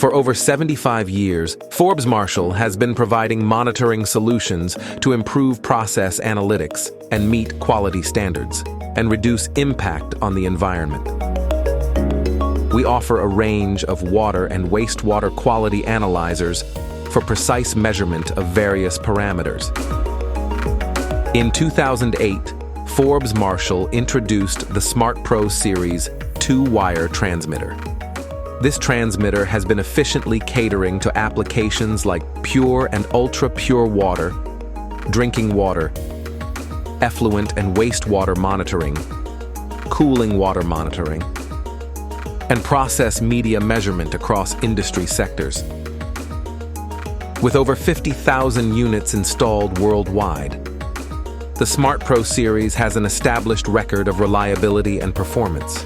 For over 75 years, Forbes Marshall has been providing monitoring solutions to improve process analytics and meet quality standards and reduce impact on the environment. We offer a range of water and wastewater quality analyzers for precise measurement of various parameters. In 2008, Forbes Marshall introduced the Smart Pro Series 2-wire transmitter. This transmitter has been efficiently catering to applications like pure and ultra-pure water, drinking water, effluent and wastewater monitoring, cooling water monitoring, and process media measurement across industry sectors. With over 50,000 units installed worldwide, the Smart Pro series has an established record of reliability and performance.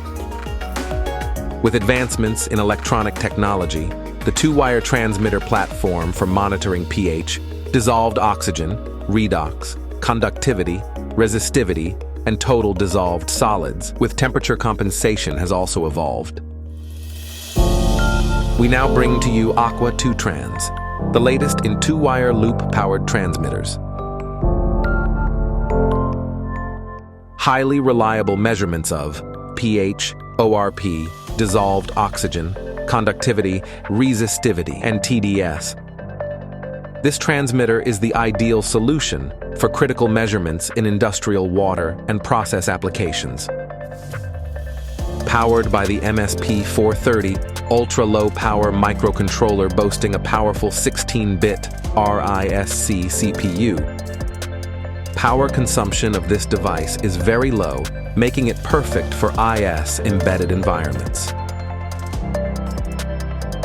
With advancements in electronic technology, the 2-wire transmitter platform for monitoring pH, dissolved oxygen, redox, conductivity, resistivity, and total dissolved solids with temperature compensation has also evolved. We now bring to you Aqua2Trans, the latest in 2-wire loop-powered transmitters. Highly reliable measurements of pH, ORP, dissolved oxygen, conductivity, resistivity, and TDS. This transmitter is the ideal solution for critical measurements in industrial water and process applications. Powered by the MSP430 ultra-low power microcontroller boasting a powerful 16-bit RISC CPU, power consumption of this device is very low, making it perfect for IS embedded environments.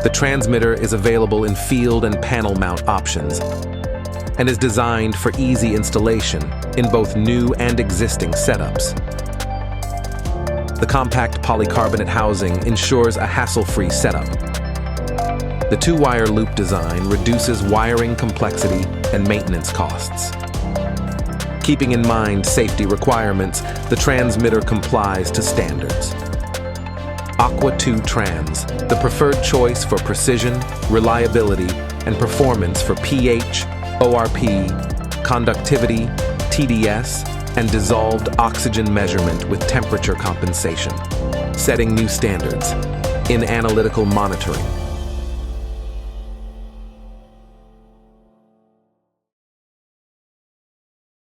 The transmitter is available in field and panel mount options and is designed for easy installation in both new and existing setups. The compact polycarbonate housing ensures a hassle-free setup. The 2-wire loop design reduces wiring complexity and maintenance costs. Keeping in mind safety requirements, the transmitter complies to standards. Aqua2Trans, the preferred choice for precision, reliability, and performance for pH, ORP, conductivity, TDS, and dissolved oxygen measurement with temperature compensation, setting new standards in analytical monitoring.